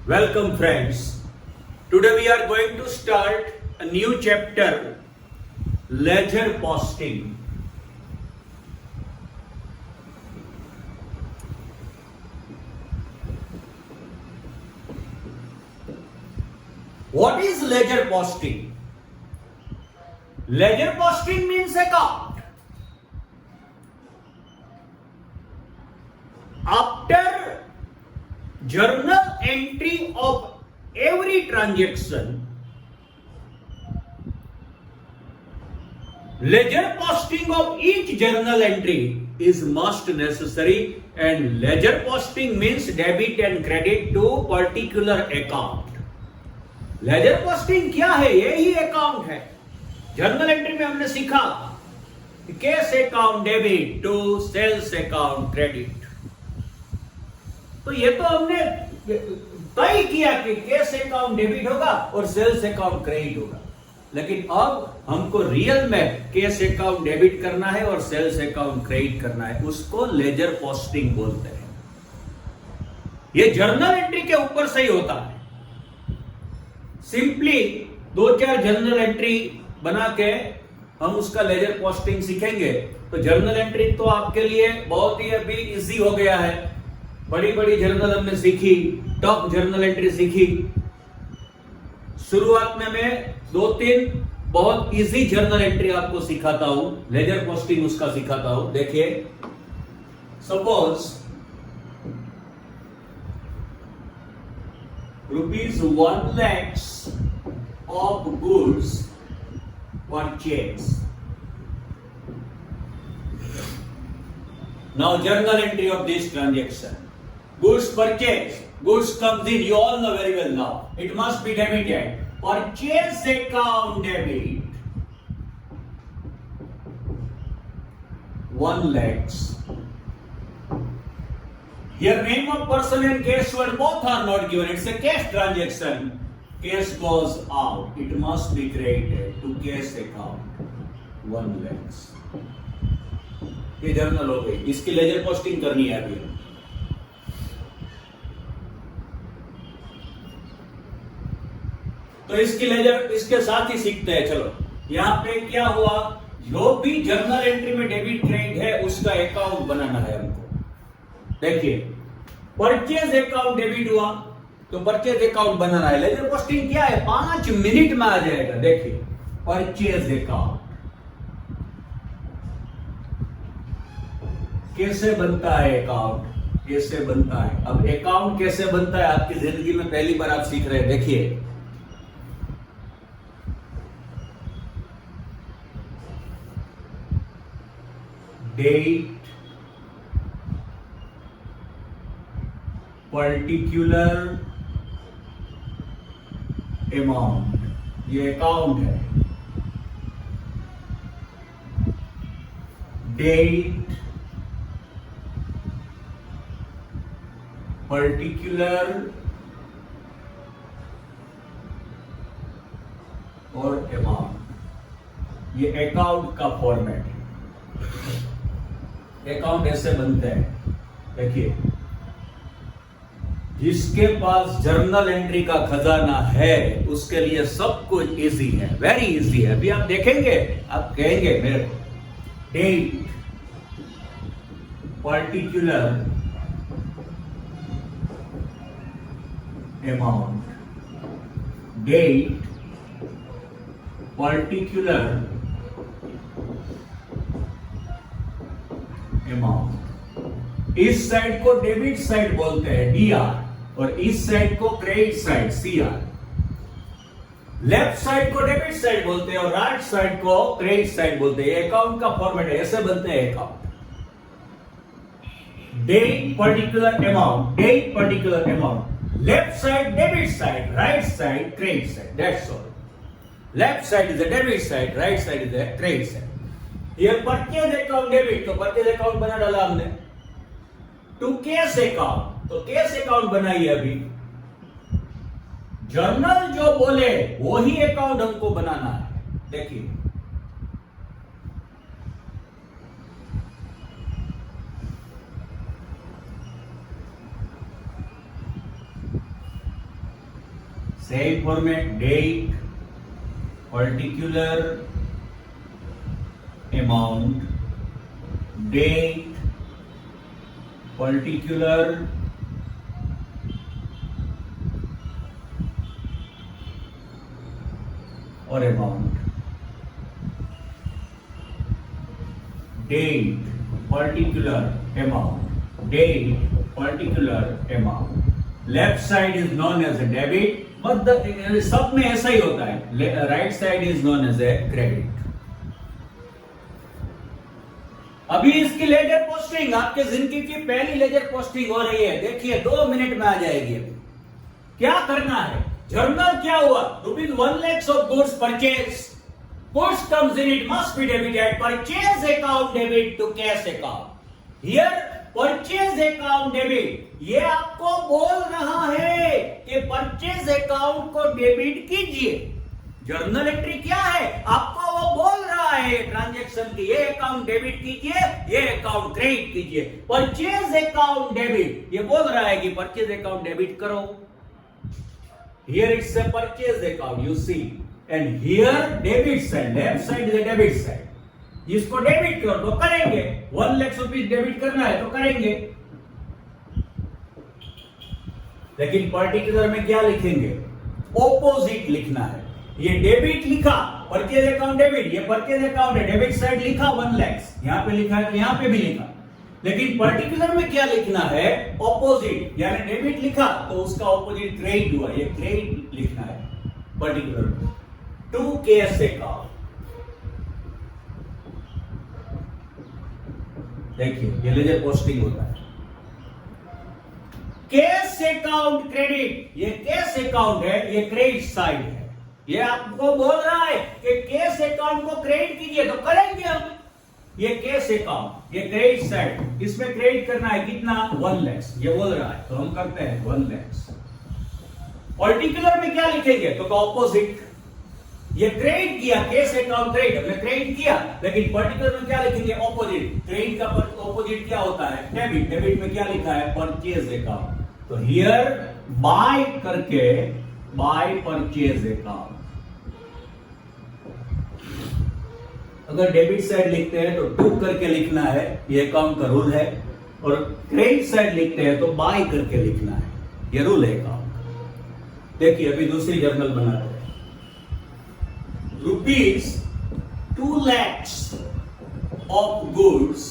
Welcome, friends. Today we are going to start a new chapter, ledger posting. What is ledger posting? Ledger posting means account. After journal entry of every transaction, ledger posting of each journal entry is must necessary, and ledger posting means debit and credit to particular account. Ledger posting क्या है? यही account है. Journal entry में हमने सीखा cash account debit to sales account credit. तो ये तो हमने तय किया कि कैश अकाउंट डेबिट होगा और सेल्स अकाउंट क्रेडिट होगा. लेकिन अब हमको रियल में कैश अकाउंट डेबिट करना है और सेल्स अकाउंट क्रेडिट करना है. उसको लेजर पोस्टिंग बोलते हैं. ये जर्नल एंट्री के ऊपर से ही होता है. सिंपली 2-4 जर्नल एंट्री बना के हम उसका लेजर पोस्टिंग सीखेंगे. तो जर्नल एंट्री तो आपके लिए बहुत ही अभी इजी हो गया है. बड़ी बड़ी जर्नल हमने सीखी, टॉप जर्नल एंट्री सीखी. शुरुआत में मैं 2-3 बहुत इजी जर्नल एंट्री आपको सिखाता हूं, लेजर पोस्टिंग उसका सिखाता हूं. देखिए, suppose rupees 1 lakhs of goods purchase. Now journal entry of this transaction. Goods purchase. Goods comes in. You all know very well now. It must be debited. Purchase account debit. 1 lakhs. Here name of person and cash word both are not given. It's a cash transaction. Cash goes out. It must be credited to cash account. 1 lakhs. ये journal हो गई. इसकी ledger posting करनी है अभी. तो इसकी laser इसके साथ ही सीखते हैं. चलो, यहाँ पे क्या हुआ? जो भी जर्नल एंट्री में डेबिट क्रेडिट है उसका अकाउंट बनाना है हमको. देखिए, परचेज अकाउंट डेबिट हुआ तो परचेज अकाउंट बनाना है. लेजर पोस्टिंग क्या है? 5 मिनट में आ जाएगा. देखिए, परचेज अकाउंट कैसे बनता है? अकाउंट कैसे बनता है? अब अकाउंट कैसे बनता है आपकी जिंदगी में पहली बार आप सीख रहे हैं. देखिए, डेट, पर्टिकुलर अमाउंट, ये अकाउंट है. डेट, पर्टिकुलर और अमाउंट, ये अकाउंट का फॉर्मेट है. अकाउंट ऐसे बनते हैं. देखिए, जिसके पास जर्नल एंट्री का खजाना है उसके लिए सब कुछ इजी है, वेरी इजी है. अभी आप देखेंगे, आप कहेंगे मेरे को date, particular amount, date, particular amount. इस साइड को डेबिट साइड बोलते हैं, डीआर, और इस साइड को credit side, CR. Left side को डेबिट साइड बोलते हैं और राइट साइड को क्रेडिट साइड बोलते हैं. ये अकाउंट का फॉर्मेट है. ऐसे बनते हैं account. Date, particular amount, date, particular amount. Left side debit side, right side credit side. That's all. Left side is the debit side, right side is the credit side. ये purchase account debit, तो purchase account बना डाला हमने. To cash account, तो cash account बनाइए. अभी journal जो बोले वही अकाउंट हमको बनाना है. देखिए, Same format, date, particular amount, date, particular or amount, date, particular amount, date, particular amount. Left side is known as a debit, but the सब में ऐसा ही होता है. Right side is known as a credit. अभी इसकी ledger posting, आपके जिंदगी की पहली लेजर पोस्टिंग हो रही है. देखिए 2 मिनट में आ जाएगी. अभी क्या करना है? जर्नल क्या हुआ? Rupees 1 lakhs of goods purchase. Goods comes in, it must be debited. Purchase account debit to cash account. Here purchase account debit, ये आपको बोल रहा है कि परचेज अकाउंट को डेबिट कीजिए. जर्नल एंट्री क्या है? आपको वो बोल रहा है ट्रांजैक्शन की, ये अकाउंट डेबिट कीजिए, ये अकाउंट क्रेडिट कीजिए. परचेज अकाउंट डेबिट, ये बोल रहा है कि परचेज अकाउंट डेबिट करो. Here it's a purchase account, you see, and here debit side, left side is a debit side. जिसको डेबिट करो तो करेंगे. 1 लाख रुपीज डेबिट करना है तो करेंगे. लेकिन पर्टिकुलर में क्या लिखेंगे? ऑपोजिट लिखना है. ये डेबिट लिखा, परचेज अकाउंट डेबिट, ये परचेज अकाउंट है, डेबिट साइड लिखा 1 लाख, यहां पे लिखा है तो यहां पे भी लिखा. लेकिन पर्टिकुलर में क्या लिखना है? ऑपोजिट. यानी डेबिट लिखा तो उसका ऑपोजिट क्रेडिट हुआ, ये क्रेडिट लिखना है पर्टिकुलर में. टू कैश अकाउंट, देखिए ये लेजर पोस्टिंग होता है. कैश अकाउंट क्रेडिट, ये कैश अकाउंट है, ये क्रेडिट साइड है. ये आपको बोल रहा है कि कैश अकाउंट को क्रेडिट कीजिए तो करेंगे हम. ये कैश अकाउंट, ये क्रेडिट साइड, इसमें क्रेडिट करना है कितना? 1 लाख, ये बोल रहा है तो हम करते हैं 1 लाख. पर्टिकुलर में क्या लिखेंगे? तो ऑपोजिट. ये क्रेडिट किया, कैश अकाउंट क्रेडिट, हमने क्रेडिट किया, लेकिन पर्टिकुलर में क्या लिखेंगे? ऑपोजिट. क्रेडिट का ऑपोजिट क्या होता है? डेबिट. डेबिट में क्या लिखा है? Purchase account. तो हियर बाय करके, बाय परचेज अकाउंट. अगर डेबिट साइड लिखते हैं तो टू करके लिखना है, ये अकाउंट का रूल है. और क्रेडिट साइड लिखते हैं तो बाय करके लिखना है, ये रूल है अकाउंट. देखिए अभी दूसरी जर्नल बनाते हैं. Rupees 2 lakhs of goods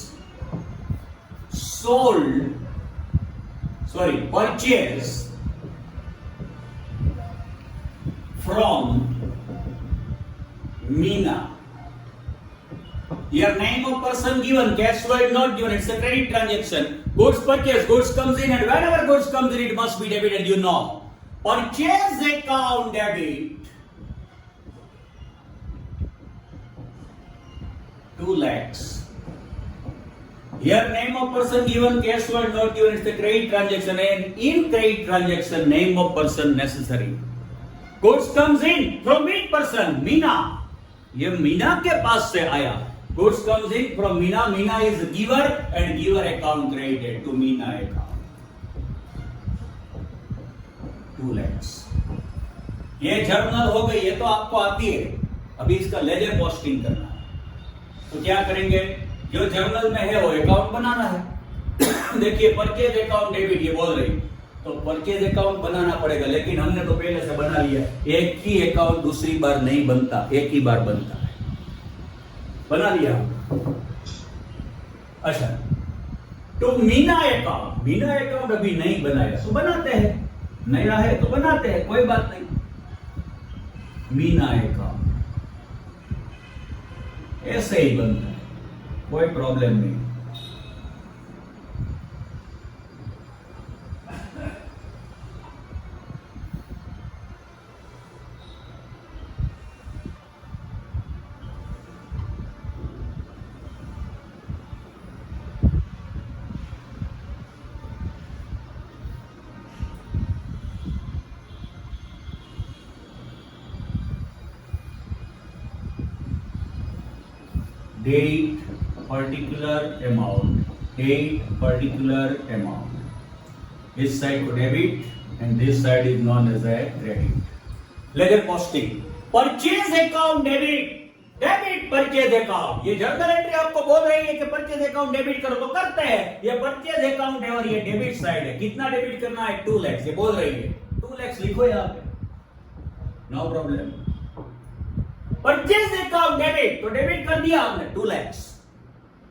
purchased from Meena. Your name of person given, cash word not given, it's a credit transaction. Goods purchased, goods comes in, and whenever goods comes in, it must be debited, you know. Purchase account debit 2 lakhs. Here name of person given, cash word not given, it's a credit transaction, and in credit transaction name of person necessary. Goods comes in from which person? Meena. ये मीना के पास से आया. Goods comes in from Meena. Meena is giver and giver account credited to Meena account. 2 lakhs. ये journal हो गई, ये तो आपको आती है. अभी इसका लेजर पोस्टिंग करना है. तो क्या करेंगे? जो जर्नल में है वो अकाउंट बनाना है. देखिए परचेज अकाउंट डेबिट, ये बोल रही, तो परचेज अकाउंट बनाना पड़ेगा. लेकिन हमने तो पहले से बना लिया. एक ही अकाउंट दूसरी बार नहीं बनता, एक ही बार बनता है. बना लिया. अच्छा, तो मीना अकाउंट, मीना अकाउंट अभी नहीं बनाया तो बनाते हैं, नया है तो बनाते हैं, कोई बात नहीं. मीना अकाउंट ऐसे ही बनता है, कोई प्रॉब्लम नहीं. Date, particular amount, date, particular amount. This side को debit and this side is known as a credit. Ledger posting, purchase account debit, debit purchase account. ये जर्नल एंट्री आपको बोल रही है कि परचेज अकाउंट डेबिट करो तो करते हैं। ये परचेज अकाउंट है और ये डेबिट साइड है। कितना डेबिट करना है? 2 लाख। ये बोल रही है 2 लाख लिखो यहाँ पे, no problem. Purchase account debit, तो डेबिट कर दिया हमने 2 लाख।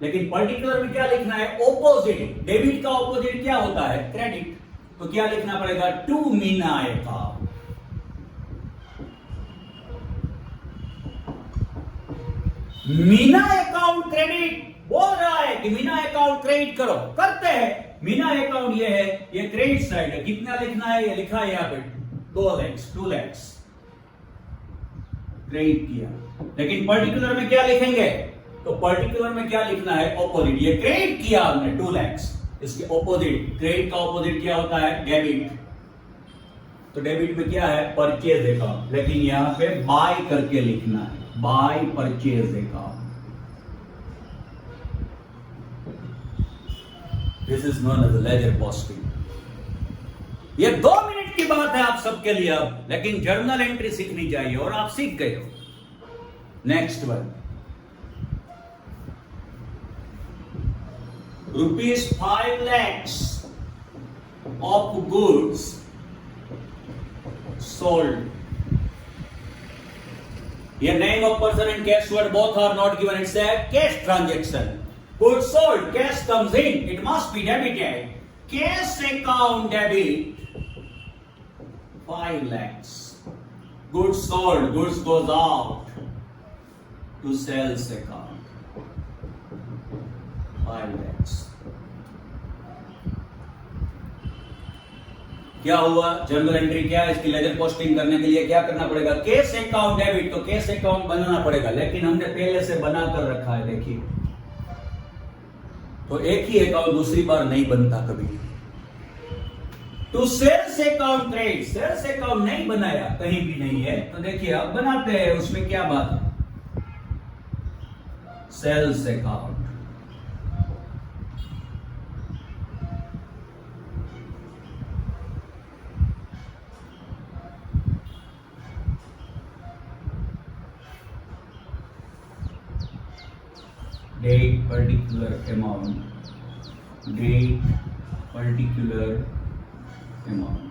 लेकिन पर्टिकुलर में क्या लिखना है? ऑपोजिट। डेबिट का ऑपोजिट क्या होता है? क्रेडिट। तो क्या लिखना पड़ेगा? To Meena account. Meena account credit बोल रहा है कि मीना अकाउंट क्रेडिट करो, करते हैं। मीना अकाउंट ये है, ये क्रेडिट साइड है। कितना लिखना है? ये लिखा है यहाँ पे 2 लाख क्रेडिट किया। लेकिन पर्टिकुलर में क्या लिखेंगे? तो पर्टिकुलर में क्या लिखना है? ऑपोजिट। ये क्रेडिट किया हमने 2 लाख, इसके ऑपोजिट, क्रेडिट का ऑपोजिट क्या होता है? डेबिट। तो डेबिट में क्या है? Purchase account. लेकिन यहां पे बाय करके लिखना है, by purchase account. This is known as ledger posting. ये 2 मिनट की बात है आप सबके लिए अब, लेकिन जर्नल एंट्री सीखनी चाहिए और आप सीख गए हो। Next one, ₹5 lakhs of goods sold. Here name of person and cash word both are not given. It's a cash transaction. Goods sold, cash comes in, it must be debited. Cash account debit 5 lakhs. Goods sold, goods goes out to sales account 5 lakhs. क्या हुआ? Journal entry क्या है? इसकी ledger posting करने के लिए क्या करना पड़ेगा? Cash account debit. तो कैश अकाउंट बनाना पड़ेगा, लेकिन हमने पहले से बना कर रखा है। देखिए, तो एक ही अकाउंट दूसरी बार नहीं बनता कभी। To sales account credit, sales account नहीं बनाया, कहीं भी नहीं है। तो देखिए अब बनाते हैं, उसमें क्या बात है? Sales account. Date particular amount, date particular amount.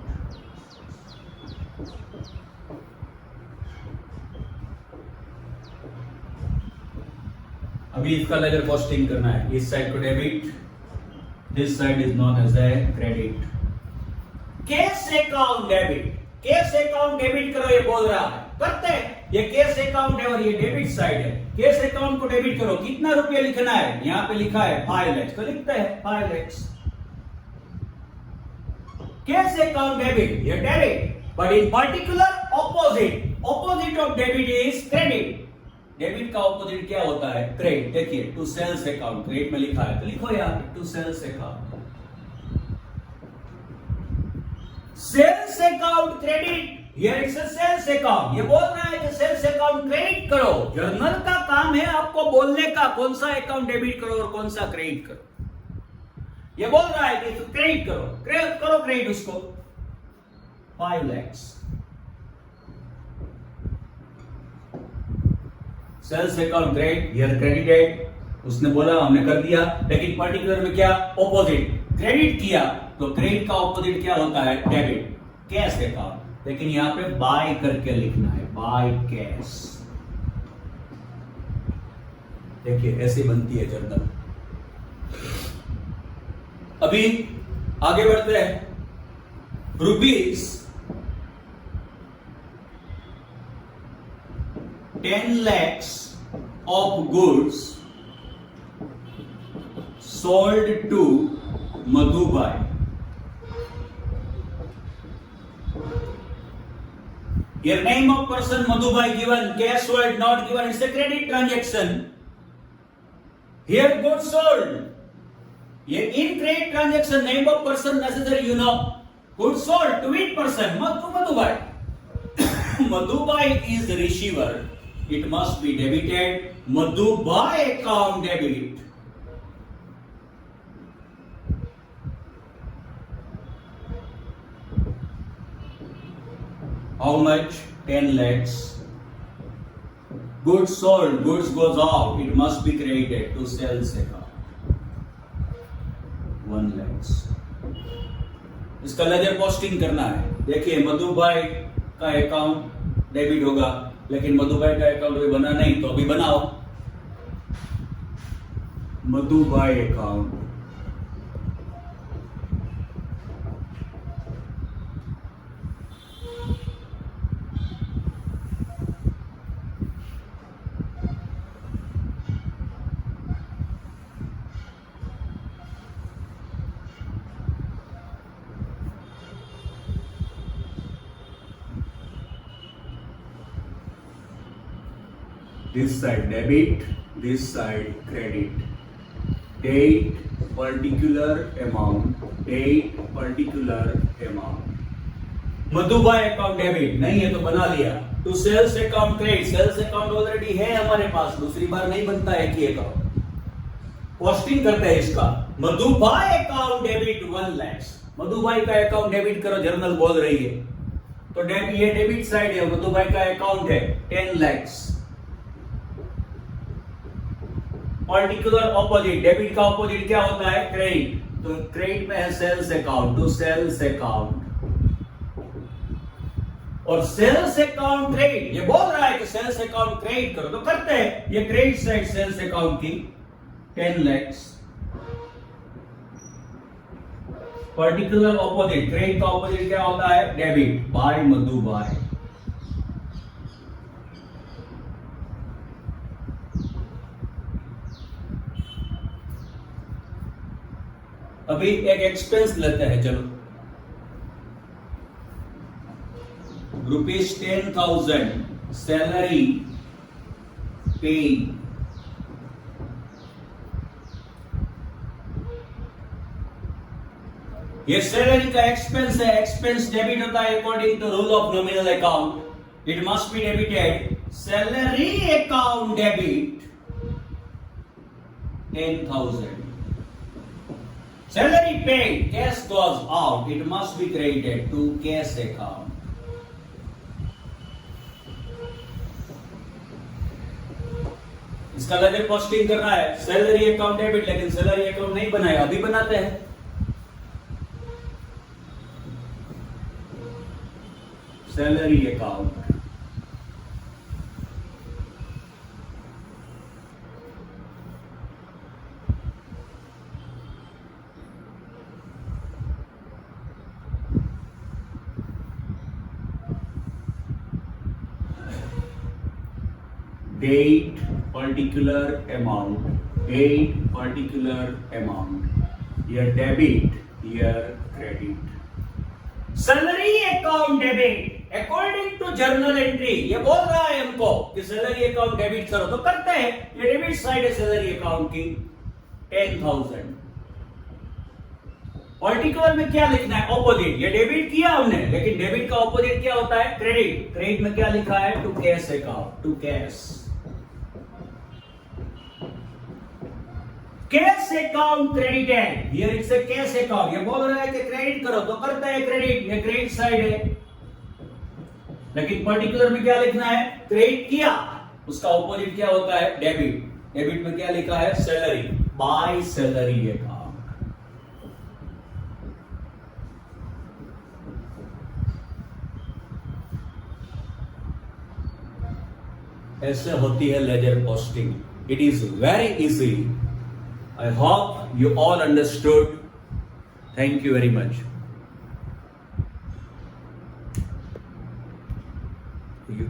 अभी इसका लेजर पोस्टिंग करना है। इस साइड को debit, this side is known as a credit. Cash account debit, cash account debit करो, ये बोल रहा है, करते हैं। ये कैश अकाउंट है और ये डेबिट साइड है। कैश अकाउंट को डेबिट करो। कितना रुपया लिखना है? यहाँ पे लिखा है 5 लाख, तो लिखते हैं 5 लाख। कैश अकाउंट डेबिट, ये debit, but in particular opposite, opposite of debit is credit. Debit का ऑपोजिट क्या होता है? क्रेडिट। देखिए टू सेल्स अकाउंट, क्रेडिट में लिखा है, तो लिखो यहाँ पे to sales account. Sales account credit, here it's a sales account. ये बोल रहा है कि सेल्स अकाउंट क्रेडिट करो। जर्नल का काम है आपको बोलने का, कौन सा अकाउंट डेबिट करो और कौन सा क्रेडिट करो। ये बोल रहा है कि क्रेडिट करो, करो क्रेडिट उसको 5 lakh. Sales account credit, here credited. उसने बोला, हमने कर दिया। लेकिन पर्टिकुलर में क्या? ऑपोजिट, क्रेडिट किया। तो क्रेडिट का ऑपोजिट क्या होता है? Debit, cash account. लेकिन यहां पे बाय करके लिखना है, बाय कैश। देखिए ऐसे बनती है जर्नल। अभी आगे बढ़ते हैं। Rupees 10 lakhs of goods sold to Madhubai. Here name of person Madhubai given, cash word not given, it's a credit transaction. Here goods sold. ये in credit transaction name of person necessary, you know. Goods sold to which person? Madhubai. Madhubai is the receiver. It must be debited. Madhubai account debit. How much? 10 lakhs. Goods sold, goods goes out, it must be credited to sales account 1 lakhs. इसका ledger posting करना है. देखिए मधु भाई का account debit होगा, लेकिन मधु भाई का अकाउंट अभी बना नहीं, तो अभी बनाओ. मधु भाई account, this side debit, this side credit. Date particular amount, date particular amount. Madhubhai account debit नहीं है तो बना लिया. To sales account credit, sales account already है हमारे पास, दूसरी बार नहीं बनता है कि अकाउंट. पोस्टिंग करते हैं इसका. Madhubhai account debit 1 lakhs. Madhubhai का अकाउंट डेबिट करो, जर्नल बोल रही है. तो ये डेबिट साइड है, मधुभाई का अकाउंट है 10 lakhs. पर्टिकुलर ऑपोजिट, डेबिट का ऑपोजिट क्या होता है? क्रेडिट. तो क्रेडिट में है sales account, to sales account. और सेल्स अकाउंट क्रेडिट, ये बोल रहा है कि सेल्स अकाउंट क्रेडिट करो, तो करते हैं. ये क्रेडिट साइड सेल्स अकाउंट की 10 lakhs. पर्टिकुलर ऑपोजिट, क्रेडिट का ऑपोजिट क्या होता है? डेबिट. बाय मधुभाई. अभी एक एक्सपेंस लेते हैं. चलो, ₹10,000 सैलरी पे. ये सैलरी का एक्सपेंस है. एक्सपेंस डेबिट होता है according to rule of nominal account. It must be debited. Salary account debit 10,000. Salary paid, cash goes out, it must be credited to cash account. इसका लेजर पोस्टिंग करना है. Salary account debit, लेकिन salary account नहीं बनाया, अभी बनाते हैं. Salary account, date particular amount, date particular amount. Here debit, here credit. Salary account debit according to journal entry. ये बोल रहा है हमको कि सैलरी अकाउंट डेबिट करो, तो करते हैं. ये डेबिट साइड है सैलरी अकाउंट की 10,000. पर्टिकुलर में क्या लिखना है? ऑपोजिट. ये डेबिट किया हमने, लेकिन डेबिट का ऑपोजिट क्या होता है? क्रेडिट. क्रेडिट में क्या लिखा है? To cash account, to cash. Cash account credited. Here it's a cash account. ये बोल रहा है कि क्रेडिट करो, तो करते हैं क्रेडिट. ये क्रेडिट साइड है, लेकिन पर्टिकुलर में क्या लिखना है? क्रेडिट किया, उसका ऑपोजिट क्या होता है? डेबिट. डेबिट में क्या लिखा है? सैलरी. By salary account. ऐसे होती है ledger posting. It is very easy. I hope you all understood. Thank you very much. You.